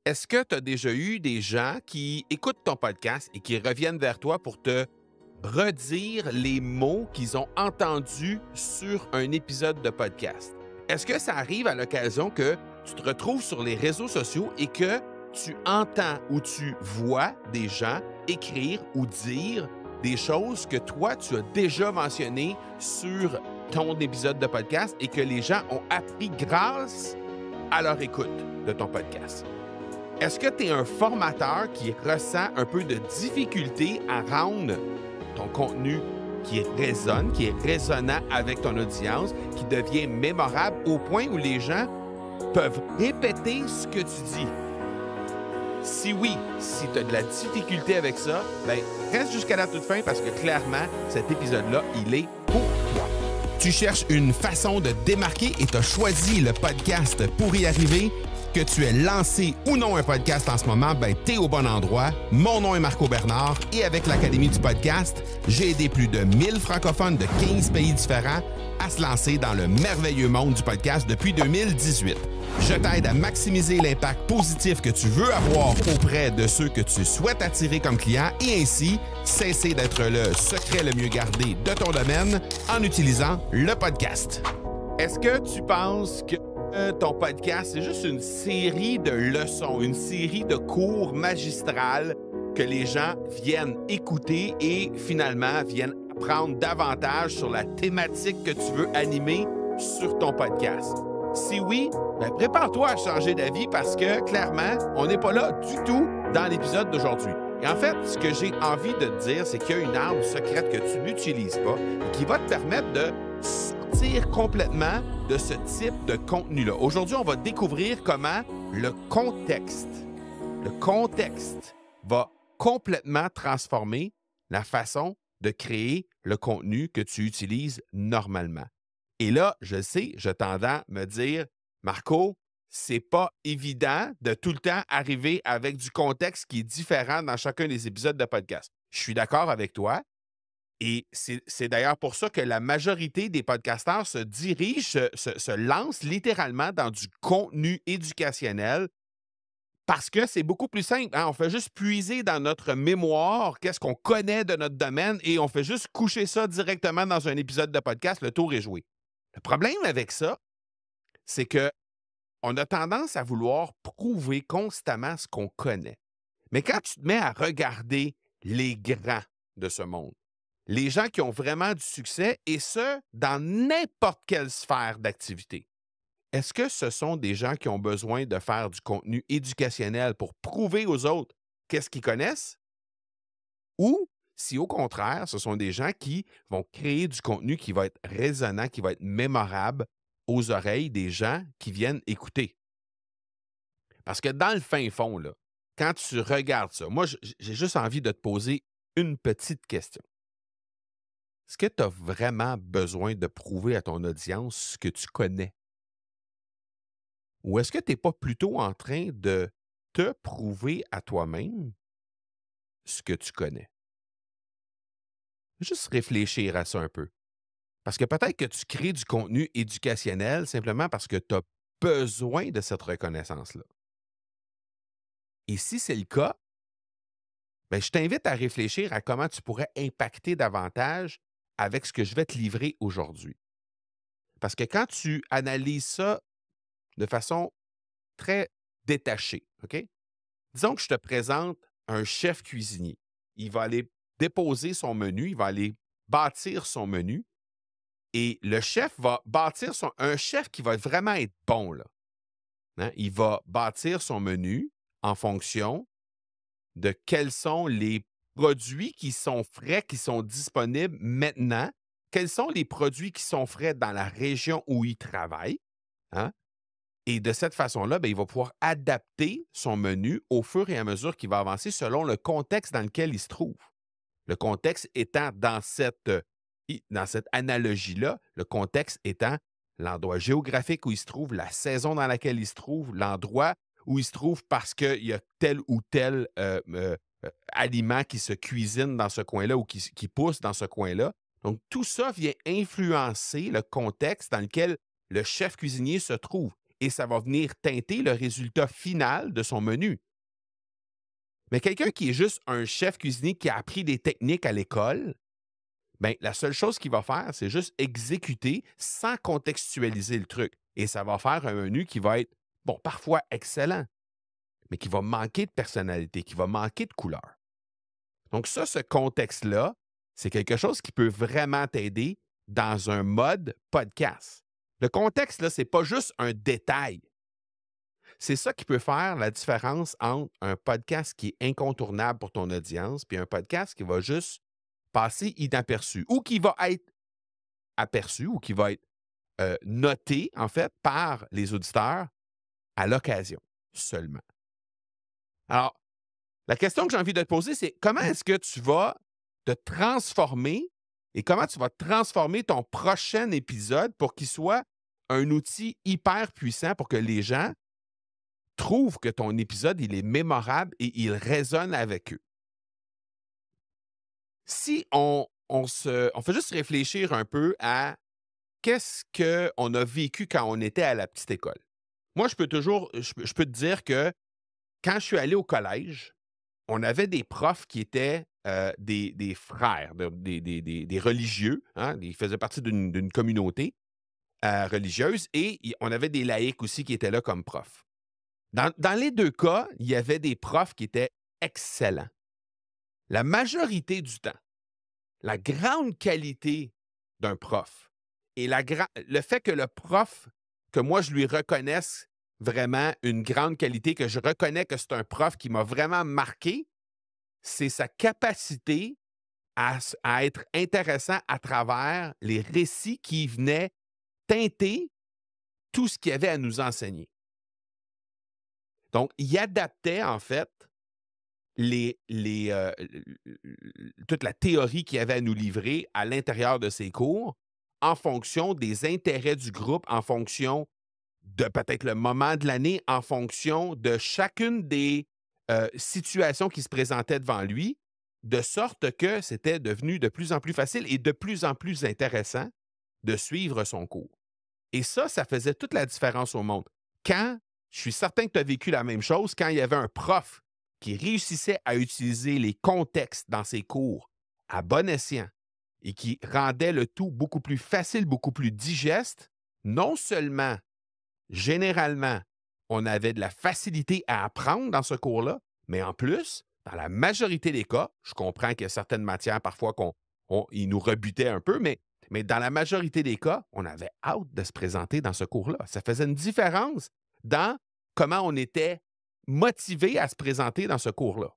Est-ce que tu as déjà eu des gens qui écoutent ton podcast et qui reviennent vers toi pour te redire les mots qu'ils ont entendus sur un épisode de podcast? Est-ce que ça arrive à l'occasion que tu te retrouves sur les réseaux sociaux et que tu entends ou tu vois des gens écrire ou dire des choses que toi, tu as déjà mentionnées sur ton épisode de podcast et que les gens ont appris grâce à leur écoute de ton podcast? Est-ce que tu es un formateur qui ressent un peu de difficulté à rendre ton contenu qui résonne, qui est résonnant avec ton audience, qui devient mémorable au point où les gens peuvent répéter ce que tu dis? Si oui, si tu as de la difficulté avec ça, ben reste jusqu'à la toute fin parce que clairement, cet épisode-là, il est pour toi. Tu cherches une façon de démarquer et tu as choisi le podcast pour y arriver. Que tu aies lancé ou non un podcast en ce moment, ben t'es au bon endroit. Mon nom est Marco Bernard et avec l'Académie du podcast, j'ai aidé plus de 1000 francophones de 15 pays différents à se lancer dans le merveilleux monde du podcast depuis 2018. Je t'aide à maximiser l'impact positif que tu veux avoir auprès de ceux que tu souhaites attirer comme clients et ainsi cesser d'être le secret le mieux gardé de ton domaine en utilisant le podcast. Est-ce que tu penses que ton podcast, c'est juste une série de leçons, une série de cours magistrales que les gens viennent écouter et finalement viennent apprendre davantage sur la thématique que tu veux animer sur ton podcast? Si oui, ben prépare-toi à changer d'avis parce que clairement, on n'est pas là du tout dans l'épisode d'aujourd'hui. Et en fait, ce que j'ai envie de te dire, c'est qu'il y a une arme secrète que tu n'utilises pas et qui va te permettre de sortir complètement de ce type de contenu-là. Aujourd'hui, on va découvrir comment le contexte va complètement transformer la façon de créer le contenu que tu utilises normalement. Et là, je sais, je t'entends à me dire, Marco, c'est pas évident de tout le temps arriver avec du contexte qui est différent dans chacun des épisodes de podcast. Je suis d'accord avec toi. Et c'est d'ailleurs pour ça que la majorité des podcasteurs se dirigent, se lancent littéralement dans du contenu éducationnel parce que c'est beaucoup plus simple. Hein? On fait juste puiser dans notre mémoire qu'est-ce qu'on connaît de notre domaine et on fait juste coucher ça directement dans un épisode de podcast, le tour est joué. Le problème avec ça, c'est que on a tendance à vouloir prouver constamment ce qu'on connaît. Mais quand tu te mets à regarder les grands de ce monde, les gens qui ont vraiment du succès, et ce, dans n'importe quelle sphère d'activité, est-ce que ce sont des gens qui ont besoin de faire du contenu éducationnel pour prouver aux autres qu'est-ce qu'ils connaissent? Ou si au contraire, ce sont des gens qui vont créer du contenu qui va être résonnant, qui va être mémorable aux oreilles des gens qui viennent écouter? Parce que dans le fin fond, là, quand tu regardes ça, moi, j'ai juste envie de te poser une petite question. Est-ce que tu as vraiment besoin de prouver à ton audience ce que tu connais? Ou est-ce que tu n'es pas plutôt en train de te prouver à toi-même ce que tu connais? Juste réfléchir à ça un peu. Parce que peut-être que tu crées du contenu éducationnel simplement parce que tu as besoin de cette reconnaissance-là. Et si c'est le cas, ben, je t'invite à réfléchir à comment tu pourrais impacter davantage avec ce que je vais te livrer aujourd'hui. Parce que quand tu analyses ça de façon très détachée, OK? Disons que je te présente un chef cuisinier. Il va aller déposer son menu, il va aller bâtir son menu et le chef va bâtir un chef qui va vraiment être bon, là. Hein? Il va bâtir son menu en fonction de quels sont les produits qui sont frais, qui sont disponibles maintenant, quels sont les produits qui sont frais dans la région où il travaille. Hein? Et de cette façon-là, ben, il va pouvoir adapter son menu au fur et à mesure qu'il va avancer selon le contexte dans lequel il se trouve. Le contexte étant dans cette analogie-là, le contexte étant l'endroit géographique où il se trouve, la saison dans laquelle il se trouve, l'endroit où il se trouve parce qu'il y a tel ou tel aliment qui se cuisine dans ce coin-là ou qui pousse dans ce coin-là. Donc, tout ça vient influencer le contexte dans lequel le chef cuisinier se trouve. et ça va venir teinter le résultat final de son menu. Mais quelqu'un qui est juste un chef cuisinier qui a appris des techniques à l'école, bien, la seule chose qu'il va faire, c'est juste exécuter sans contextualiser le truc. Et ça va faire un menu qui va être, bon, parfois excellent, mais qui va manquer de personnalité, qui va manquer de couleur. Donc ça, ce contexte-là, c'est quelque chose qui peut vraiment t'aider dans un mode podcast. Le contexte, là, ce n'est pas juste un détail. C'est ça qui peut faire la différence entre un podcast qui est incontournable pour ton audience puis un podcast qui va juste passer inaperçu ou qui va être aperçu ou qui va être noté, en fait, par les auditeurs à l'occasion seulement. Alors, la question que j'ai envie de te poser, c'est comment est-ce que tu vas te transformer et comment tu vas transformer ton prochain épisode pour qu'il soit un outil hyper puissant pour que les gens trouvent que ton épisode, il est mémorable et il résonne avec eux. Si on fait juste réfléchir un peu à qu'est-ce qu'on a vécu quand on était à la petite école. Moi, je peux te dire que quand je suis allé au collège, on avait des profs qui étaient des frères, des religieux, hein, ils faisaient partie d'une communauté religieuse et on avait des laïcs aussi qui étaient là comme profs. Dans les deux cas, il y avait des profs qui étaient excellents. La majorité du temps, la grande qualité d'un prof et le fait que le prof, que moi je lui reconnaisse vraiment une grande qualité, que je reconnais que c'est un prof qui m'a vraiment marqué, c'est sa capacité à être intéressant à travers les récits qui venaient teinter tout ce qu'il y avait à nous enseigner. Donc, il adaptait en fait toute la théorie qu'il y avait à nous livrer à l'intérieur de ses cours en fonction des intérêts du groupe, en fonction de peut-être le moment de l'année, en fonction de chacune des situations qui se présentaient devant lui, de sorte que c'était devenu de plus en plus facile et de plus en plus intéressant de suivre son cours. Et ça faisait toute la différence au monde. Quand, je suis certain que tu as vécu la même chose, quand il y avait un prof qui réussissait à utiliser les contextes dans ses cours à bon escient et qui rendait le tout beaucoup plus facile, beaucoup plus digeste, non seulement, généralement, on avait de la facilité à apprendre dans ce cours-là, mais en plus, dans la majorité des cas, je comprends qu'il y a certaines matières parfois ils nous rebutaient un peu, mais dans la majorité des cas, on avait hâte de se présenter dans ce cours-là. Ça faisait une différence dans comment on était motivé à se présenter dans ce cours-là.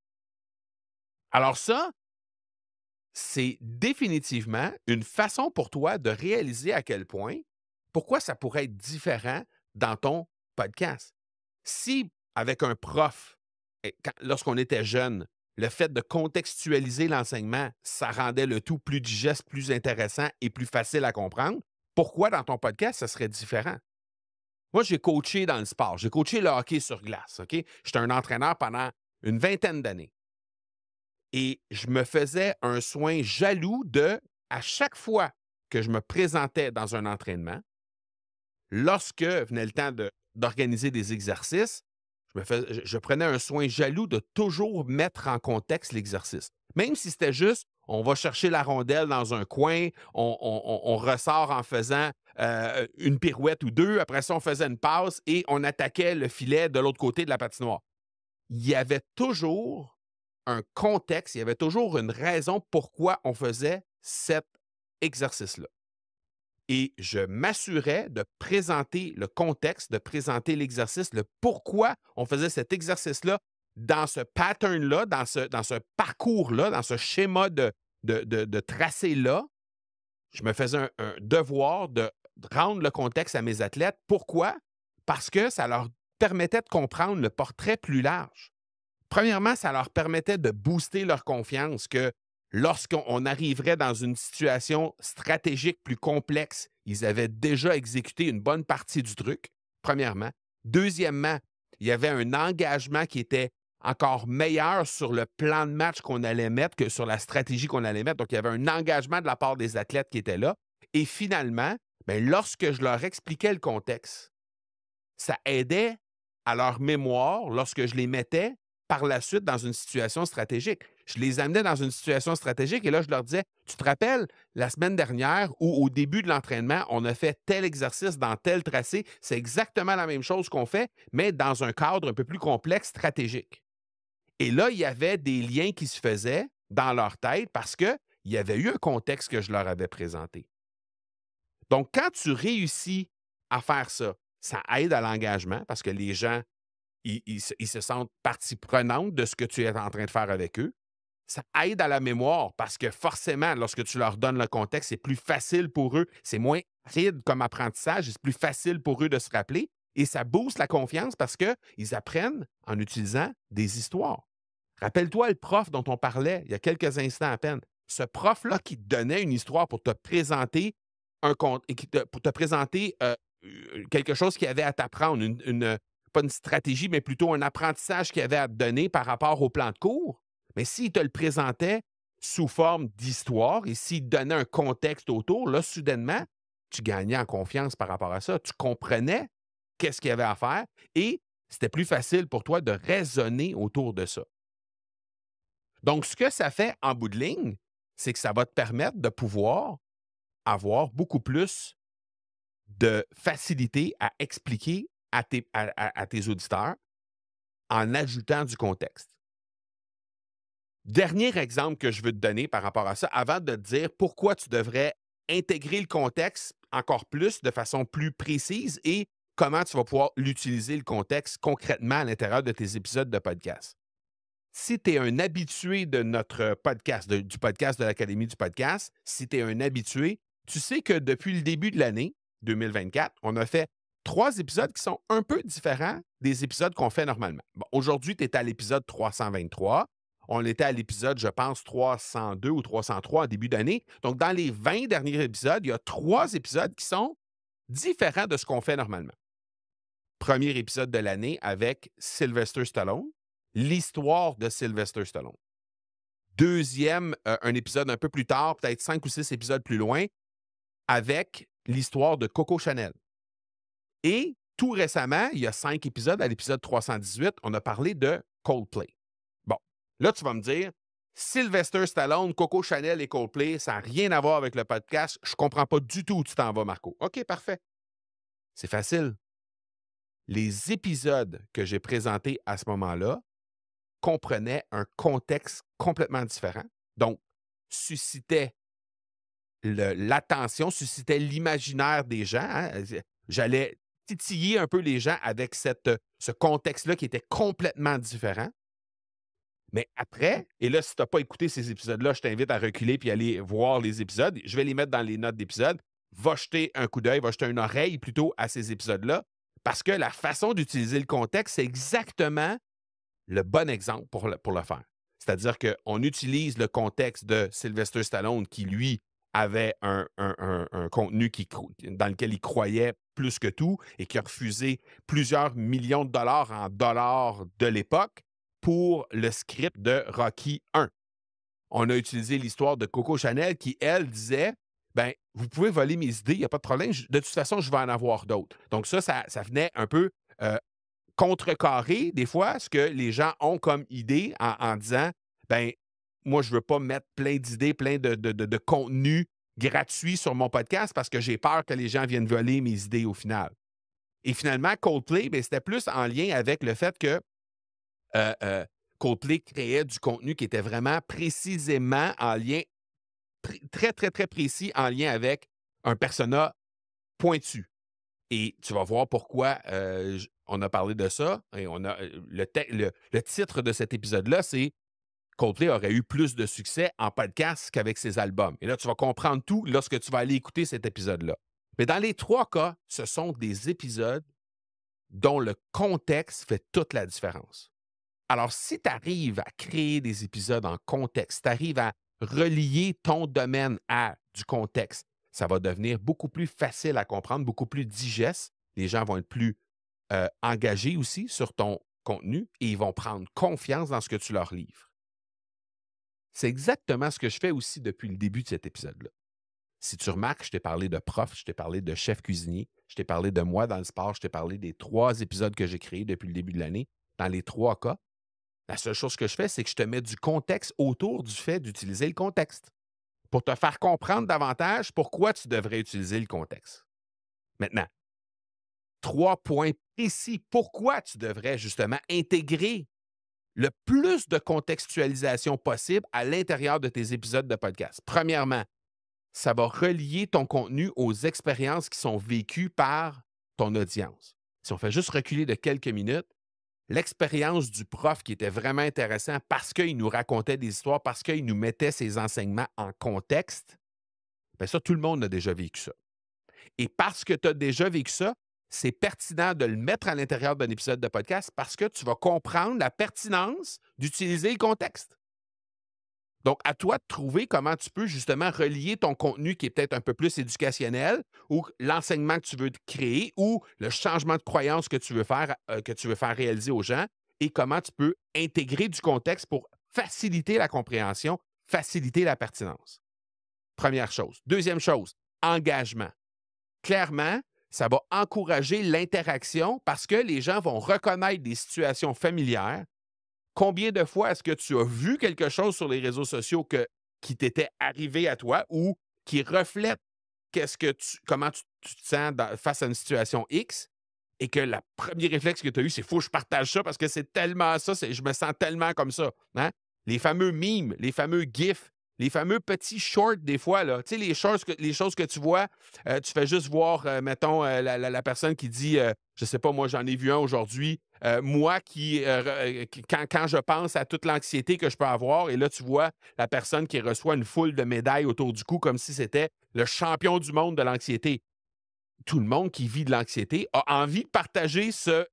Alors ça, c'est définitivement une façon pour toi de réaliser à quel point, pourquoi ça pourrait être différent dans ton podcast. Si, avec un prof, lorsqu'on était jeune, le fait de contextualiser l'enseignement, ça rendait le tout plus digeste, plus intéressant et plus facile à comprendre, pourquoi dans ton podcast, ça serait différent? Moi, j'ai coaché dans le sport. J'ai coaché le hockey sur glace, OK? J'étais un entraîneur pendant une vingtaine d'années. Et je me faisais un soin jaloux à chaque fois que je me présentais dans un entraînement, lorsque venait le temps d'organiser des exercices, je prenais un soin jaloux de toujours mettre en contexte l'exercice. Même si c'était juste, on va chercher la rondelle dans un coin, on ressort en faisant une pirouette ou deux, après ça, on faisait une passe et on attaquait le filet de l'autre côté de la patinoire. Il y avait toujours un contexte, il y avait toujours une raison pourquoi on faisait cet exercice-là. Et je m'assurais de présenter le contexte, de présenter l'exercice, le pourquoi on faisait cet exercice-là dans ce pattern-là, dans ce parcours-là, dans ce schéma de tracé-là. Je me faisais un devoir de rendre le contexte à mes athlètes. Pourquoi? Parce que ça leur permettait de comprendre le portrait plus large. Premièrement, ça leur permettait de booster leur confiance que lorsqu'on arriverait dans une situation stratégique plus complexe, ils avaient déjà exécuté une bonne partie du truc, premièrement. Deuxièmement, il y avait un engagement qui était encore meilleur sur le plan de match qu'on allait mettre que sur la stratégie qu'on allait mettre. Donc, il y avait un engagement de la part des athlètes qui étaient là. Et finalement, bien, lorsque je leur expliquais le contexte, ça aidait à leur mémoire lorsque je les mettais par la suite dans une situation stratégique. Je les amenais dans une situation stratégique et là, je leur disais, tu te rappelles, la semaine dernière ou au début de l'entraînement, on a fait tel exercice dans tel tracé. C'est exactement la même chose qu'on fait, mais dans un cadre un peu plus complexe, stratégique. Et là, il y avait des liens qui se faisaient dans leur tête parce qu'il y avait eu un contexte que je leur avais présenté. Donc, quand tu réussis à faire ça, ça aide à l'engagement parce que les gens, ils se sentent partie prenante de ce que tu es en train de faire avec eux. Ça aide à la mémoire parce que forcément, lorsque tu leur donnes le contexte, c'est plus facile pour eux. C'est moins rapide comme apprentissage, c'est plus facile pour eux de se rappeler et ça booste la confiance parce qu'ils apprennent en utilisant des histoires. Rappelle-toi le prof dont on parlait il y a quelques instants à peine. Ce prof-là qui te donnait une histoire pour te présenter pour te présenter quelque chose qu'il avait à t'apprendre, pas une stratégie, mais plutôt un apprentissage qu'il avait à te donner par rapport au plan de cours. Mais s'il te le présentait sous forme d'histoire et s'il te donnait un contexte autour, là, soudainement, tu gagnais en confiance par rapport à ça. Tu comprenais qu'est-ce qu'il y avait à faire et c'était plus facile pour toi de raisonner autour de ça. Donc, ce que ça fait en bout de ligne, c'est que ça va te permettre de pouvoir avoir beaucoup plus de facilité à expliquer à tes auditeurs en ajoutant du contexte. Dernier exemple que je veux te donner par rapport à ça, avant de te dire pourquoi tu devrais intégrer le contexte encore plus, de façon plus précise et comment tu vas pouvoir l'utiliser, le contexte, concrètement à l'intérieur de tes épisodes de podcast. Si tu es un habitué de notre podcast, du podcast de l'Académie du podcast, si tu es un habitué, tu sais que depuis le début de l'année 2024, on a fait 3 épisodes qui sont un peu différents des épisodes qu'on fait normalement. Bon, aujourd'hui, tu es à l'épisode 323. On était à l'épisode, je pense, 302 ou 303 en début d'année. Donc, dans les 20 derniers épisodes, il y a 3 épisodes qui sont différents de ce qu'on fait normalement. Premier épisode de l'année avec Sylvester Stallone, l'histoire de Sylvester Stallone. Deuxième, un épisode un peu plus tard, peut-être 5 ou 6 épisodes plus loin, avec l'histoire de Coco Chanel. Et tout récemment, il y a 5 épisodes, à l'épisode 318, on a parlé de Coldplay. Bon, là, tu vas me dire, Sylvester Stallone, Coco Chanel et Coldplay, ça n'a rien à voir avec le podcast. Je ne comprends pas du tout où tu t'en vas, Marco. OK, parfait. C'est facile. Les épisodes que j'ai présentés à ce moment-là comprenaient un contexte complètement différent. Donc, suscitait l'attention, suscitait l'imaginaire des gens. Hein. J'allais titiller un peu les gens avec ce contexte-là qui était complètement différent. Mais après, et là, si tu n'as pas écouté ces épisodes-là, je t'invite à reculer puis aller voir les épisodes. Je vais les mettre dans les notes d'épisode. Va jeter un coup d'œil, va jeter une oreille plutôt à ces épisodes-là, parce que la façon d'utiliser le contexte, c'est exactement le bon exemple pour le faire. C'est-à-dire qu'on utilise le contexte de Sylvester Stallone qui, lui, avait un contenu dans lequel il croyait plus que tout et qui a refusé plusieurs millions de dollars en dollars de l'époque pour le script de Rocky 1. On a utilisé l'histoire de Coco Chanel qui, elle, disait ben, vous pouvez voler mes idées, il n'y a pas de problème. De toute façon, je vais en avoir d'autres. Donc, ça venait un peu contrecarrer, des fois, ce que les gens ont comme idée en disant ben, moi, je ne veux pas mettre plein d'idées, plein de contenu gratuit sur mon podcast parce que j'ai peur que les gens viennent voler mes idées au final. Et finalement, Coldplay, ben, c'était plus en lien avec le fait que Coldplay créait du contenu qui était vraiment précisément en lien, très, très, très précis en lien avec un persona pointu. Et tu vas voir pourquoi on a parlé de ça. Et le titre de cet épisode-là, c'est Coldplay aurait eu plus de succès en podcast qu'avec ses albums. Et là, tu vas comprendre tout lorsque tu vas aller écouter cet épisode-là. Mais dans les 3 cas, ce sont des épisodes dont le contexte fait toute la différence. Alors, si tu arrives à créer des épisodes en contexte, tu arrives à relier ton domaine à du contexte, ça va devenir beaucoup plus facile à comprendre, beaucoup plus digeste. Les gens vont être plus engagés aussi sur ton contenu et ils vont prendre confiance dans ce que tu leur livres. C'est exactement ce que je fais aussi depuis le début de cet épisode-là. Si tu remarques, je t'ai parlé de prof, je t'ai parlé de chef cuisinier, je t'ai parlé de moi dans le sport, je t'ai parlé des 3 épisodes que j'ai créés depuis le début de l'année. Dans les 3 cas, la seule chose que je fais, c'est que je te mets du contexte autour du fait d'utiliser le contexte pour te faire comprendre davantage pourquoi tu devrais utiliser le contexte. Maintenant, 3 points précis pourquoi tu devrais justement intégrer le plus de contextualisation possible à l'intérieur de tes épisodes de podcast. Premièrement, ça va relier ton contenu aux expériences qui sont vécues par ton audience. Si on fait juste reculer de quelques minutes, l'expérience du prof qui était vraiment intéressant parce qu'il nous racontait des histoires, parce qu'il nous mettait ses enseignements en contexte, bien ça, tout le monde a déjà vécu ça. Et parce que tu as déjà vécu ça, c'est pertinent de le mettre à l'intérieur d'un épisode de podcast parce que tu vas comprendre la pertinence d'utiliser le contexte. Donc, à toi de trouver comment tu peux justement relier ton contenu qui est peut-être un peu plus éducationnel ou l'enseignement que tu veux créer ou le changement de croyance que tu veux faire réaliser aux gens et comment tu peux intégrer du contexte pour faciliter la compréhension, faciliter la pertinence. Première chose. Deuxième chose, engagement. Clairement, ça va encourager l'interaction parce que les gens vont reconnaître des situations familières. Combien de fois est-ce que tu as vu quelque chose sur les réseaux sociaux qui t'était arrivé à toi ou qui reflète comment tu te sens face à une situation X et que le premier réflexe que tu as eu, c'est faut que je partage ça parce que c'est tellement ça, je me sens tellement comme ça. Hein? Les fameux memes, les fameux GIFs, les fameux petits shorts des fois, là. Tu sais, les choses que tu vois, tu fais juste voir, mettons, la personne qui dit, je sais pas, moi j'en ai vu un aujourd'hui, moi quand je pense à toute l'anxiété que je peux avoir, et là tu vois la personne qui reçoit une foule de médailles autour du cou comme si c'était le champion du monde de l'anxiété. Tout le monde qui vit de l'anxiété a envie de partager cette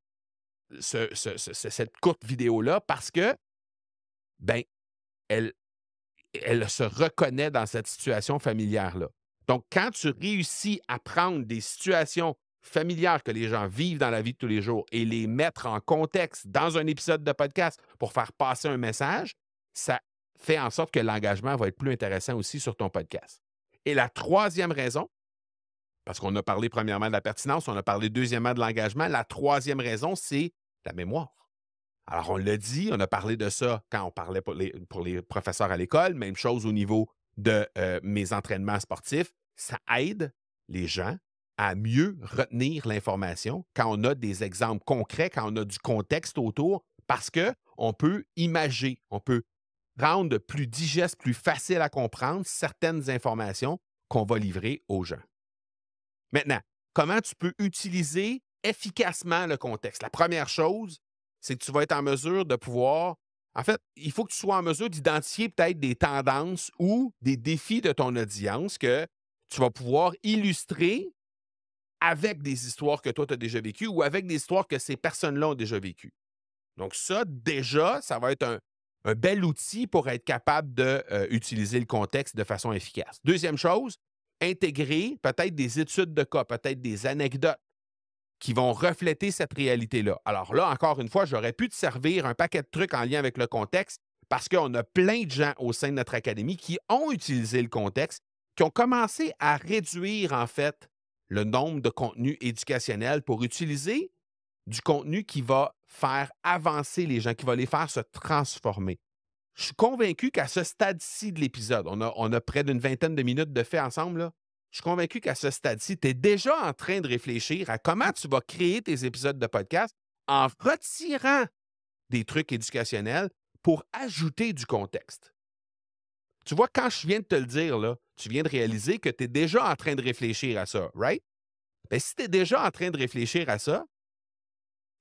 courte vidéo-là parce que, ben, elle, elle se reconnaît dans cette situation familière-là. Donc, quand tu réussis à prendre des situations familières que les gens vivent dans la vie de tous les jours et les mettre en contexte dans un épisode de podcast pour faire passer un message, ça fait en sorte que l'engagement va être plus intéressant aussi sur ton podcast. Et la troisième raison, parce qu'on a parlé premièrement de la pertinence, on a parlé deuxièmement de l'engagement, la troisième raison, c'est la mémoire. Alors, on l'a dit, on a parlé de ça quand on parlait pour les professeurs à l'école. Même chose au niveau de mes entraînements sportifs. Ça aide les gens à mieux retenir l'information quand on a des exemples concrets, quand on a du contexte autour, parce qu'on peut imager, on peut rendre plus digeste, plus facile à comprendre certaines informations qu'on va livrer aux gens. Maintenant, comment tu peux utiliser efficacement le contexte? La première chose, c'est que tu vas être en mesure de pouvoir. En fait, il faut que tu sois en mesure d'identifier peut-être des tendances ou des défis de ton audience que tu vas pouvoir illustrer avec des histoires que toi, tu as déjà vécues ou avec des histoires que ces personnes-là ont déjà vécues. Donc, ça, déjà, ça va être un bel outil pour être capable d'utiliser le contexte de façon efficace. Deuxième chose, intégrer peut-être des études de cas, peut-être des anecdotes qui vont refléter cette réalité-là. Alors là, encore une fois, j'aurais pu te servir un paquet de trucs en lien avec le contexte parce qu'on a plein de gens au sein de notre académie qui ont utilisé le contexte, qui ont commencé à réduire, en fait, le nombre de contenus éducationnels pour utiliser du contenu qui va faire avancer les gens, qui va les faire se transformer. Je suis convaincu qu'à ce stade-ci de l'épisode, on a près d'une vingtaine de minutes de fait ensemble, là. Je suis convaincu qu'à ce stade-ci, tu es déjà en train de réfléchir à comment tu vas créer tes épisodes de podcast en retirant des trucs éducationnels pour ajouter du contexte. Tu vois, quand je viens de te le dire, là, tu viens de réaliser que tu es déjà en train de réfléchir à ça, right? Bien, si tu es déjà en train de réfléchir à ça,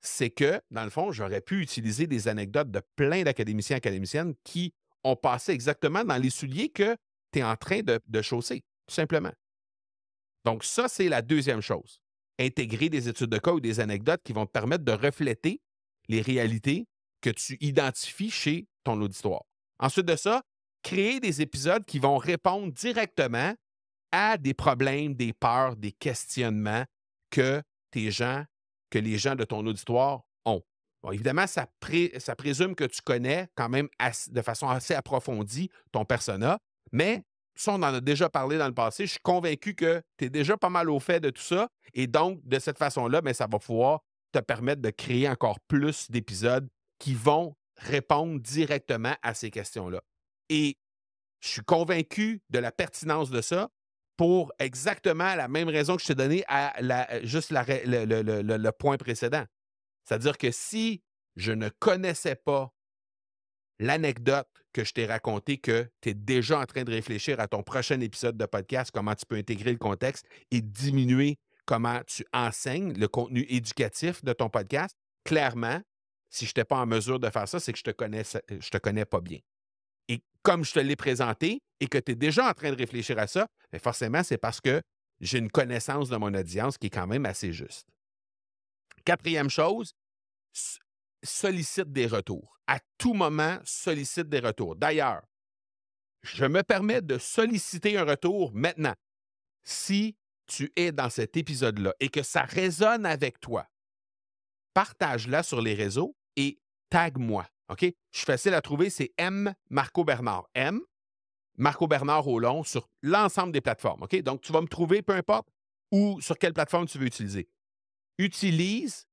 c'est que, dans le fond, j'aurais pu utiliser des anecdotes de plein d'académiciens et académiciennes qui ont passé exactement dans les souliers que tu es en train de chausser, tout simplement. Donc, ça, c'est la deuxième chose. Intégrer des études de cas ou des anecdotes qui vont te permettre de refléter les réalités que tu identifies chez ton auditoire. Ensuite de ça, créer des épisodes qui vont répondre directement à des problèmes, des peurs, des questionnements que que les gens de ton auditoire ont. Bon, évidemment, ça présume que tu connais quand même de façon assez approfondie ton persona, mais Ça, on en a déjà parlé dans le passé. Je suis convaincu que tu es déjà pas mal au fait de tout ça. Et donc, de cette façon-là, bien, ça va pouvoir te permettre de créer encore plus d'épisodes qui vont répondre directement à ces questions-là. Et je suis convaincu de la pertinence de ça pour exactement la même raison que je t'ai donnée à juste le point précédent. C'est-à-dire que si je ne connaissais pas l'anecdote que je t'ai racontée, que tu es déjà en train de réfléchir à ton prochain épisode de podcast, comment tu peux intégrer le contexte et diminuer comment tu enseignes le contenu éducatif de ton podcast, clairement, si je n'étais pas en mesure de faire ça, c'est que je te connais pas bien. Et comme je te l'ai présenté et que tu es déjà en train de réfléchir à ça, bien forcément, c'est parce que j'ai une connaissance de mon audience qui est quand même assez juste. Quatrième chose, sollicite des retours. À tout moment, sollicite des retours. D'ailleurs, je me permets de solliciter un retour maintenant. Si tu es dans cet épisode-là et que ça résonne avec toi, partage-la sur les réseaux et tag-moi. OK? Je suis facile à trouver, c'est M. Marco Bernard. M. Marco Bernard au long sur l'ensemble des plateformes. OK? Donc, tu vas me trouver, peu importe, ou sur quelle plateforme tu veux utiliser. Utilise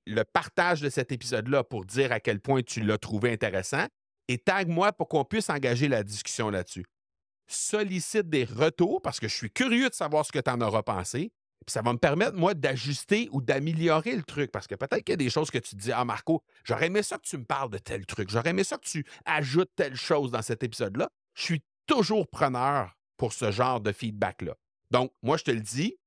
le partage de cet épisode-là pour dire à quel point tu l'as trouvé intéressant et tag-moi pour qu'on puisse engager la discussion là-dessus. Sollicite des retours parce que je suis curieux de savoir ce que tu en auras pensé. Puis ça va me permettre, moi, d'ajuster ou d'améliorer le truc. Parce que peut-être qu'il y a des choses que tu te dis, ah, Marco, j'aurais aimé ça que tu me parles de tel truc. J'aurais aimé ça que tu ajoutes telle chose dans cet épisode-là. Je suis toujours preneur pour ce genre de feedback-là. Donc, moi, je te le dis,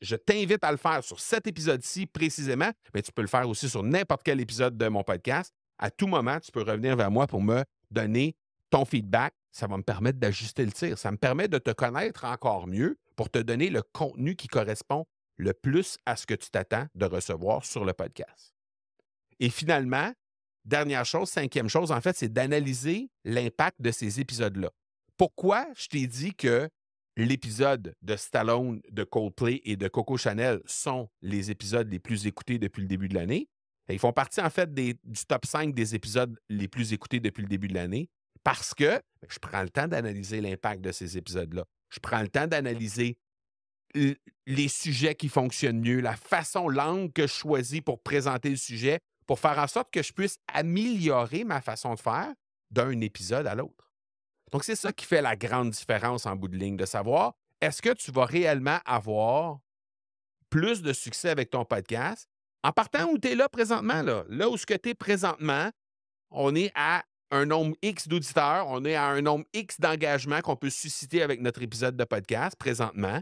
je t'invite à le faire sur cet épisode-ci précisément, mais tu peux le faire aussi sur n'importe quel épisode de mon podcast. À tout moment, tu peux revenir vers moi pour me donner ton feedback. Ça va me permettre d'ajuster le tir. Ça me permet de te connaître encore mieux pour te donner le contenu qui correspond le plus à ce que tu t'attends de recevoir sur le podcast. Et finalement, dernière chose, cinquième chose, en fait, c'est d'analyser l'impact de ces épisodes-là. Pourquoi je t'ai dit que l'épisode de Stallone, de Coldplay et de Coco Chanel sont les épisodes les plus écoutés depuis le début de l'année? Ils font partie, en fait, du top 5 des épisodes les plus écoutés depuis le début de l'année parce que je prends le temps d'analyser l'impact de ces épisodes-là. Je prends le temps d'analyser les sujets qui fonctionnent mieux, la façon, l'angle que je choisis pour présenter le sujet, pour faire en sorte que je puisse améliorer ma façon de faire d'un épisode à l'autre. Donc, c'est ça qui fait la grande différence en bout de ligne, de savoir est-ce que tu vas réellement avoir plus de succès avec ton podcast en partant où tu es là présentement, là où ce que tu es présentement, on est à un nombre X d'auditeurs, on est à un nombre X d'engagements qu'on peut susciter avec notre épisode de podcast présentement.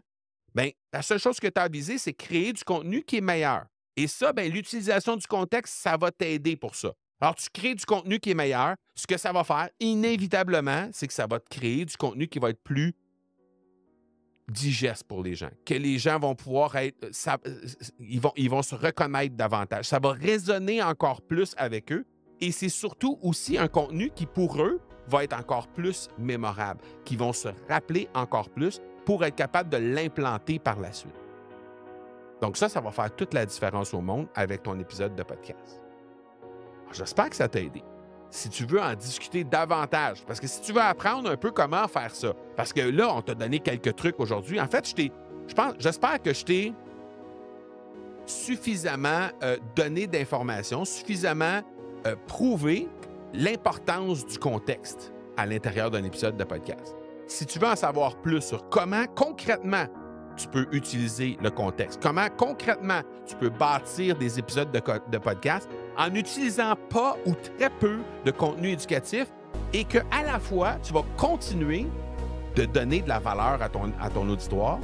Bien, la seule chose que tu as à viser, c'est créer du contenu qui est meilleur. Et ça, bien, l'utilisation du contexte, ça va t'aider pour ça. Alors, tu crées du contenu qui est meilleur. Ce que ça va faire, inévitablement, c'est que ça va te créer du contenu qui va être plus digeste pour les gens, que les gens vont pouvoir être... ils vont se reconnaître davantage. Ça va résonner encore plus avec eux. Et c'est surtout aussi un contenu qui, pour eux, va être encore plus mémorable, qui vont se rappeler encore plus pour être capable de l'implanter par la suite. Donc ça va faire toute la différence au monde avec ton épisode de podcast. Alors, j'espère que ça t'a aidé. Si tu veux en discuter davantage, parce que si tu veux apprendre un peu comment faire ça, parce que là, on t'a donné quelques trucs aujourd'hui. En fait, j'espère que je t'ai suffisamment donné d'informations, suffisamment prouvé l'importance du contexte à l'intérieur d'un épisode de podcast. Si tu veux en savoir plus sur comment concrètement tu peux utiliser le contexte, comment concrètement tu peux bâtir des épisodes de podcast en n'utilisant pas ou très peu de contenu éducatif et qu'à la fois, tu vas continuer de donner de la valeur à ton auditoire,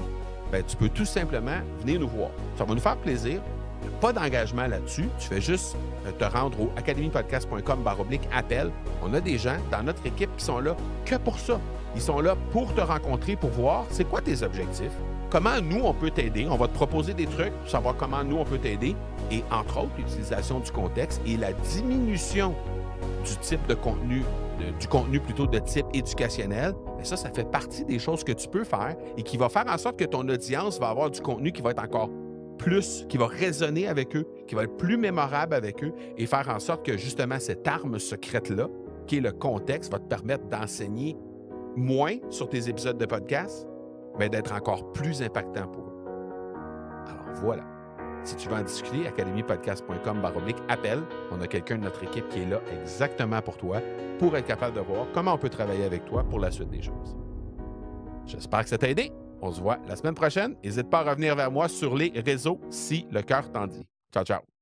bien, tu peux tout simplement venir nous voir. Ça va nous faire plaisir. Il n'y a pas d'engagement là-dessus. Tu fais juste te rendre au academypodcast.com/appel. On a des gens dans notre équipe qui sont là que pour ça. Ils sont là pour te rencontrer, pour voir c'est quoi tes objectifs, comment nous, on peut t'aider. On va te proposer des trucs pour savoir comment nous, on peut t'aider. Et entre autres, l'utilisation du contexte et la diminution du type de contenu, du contenu plutôt de type éducationnel. Et ça fait partie des choses que tu peux faire et qui va faire en sorte que ton audience va avoir du contenu qui va être encore plus, qui va résonner avec eux, qui va être plus mémorable avec eux et faire en sorte que justement cette arme secrète-là, qui est le contexte, va te permettre d'enseigner moins sur tes épisodes de podcast, mais d'être encore plus impactant pour eux. Alors voilà. Si tu veux en discuter, academypodcast.com/appel. On a quelqu'un de notre équipe qui est là exactement pour toi, pour être capable de voir comment on peut travailler avec toi pour la suite des choses. J'espère que ça t'a aidé. On se voit la semaine prochaine. N'hésite pas à revenir vers moi sur les réseaux si le cœur t'en dit. Ciao, ciao.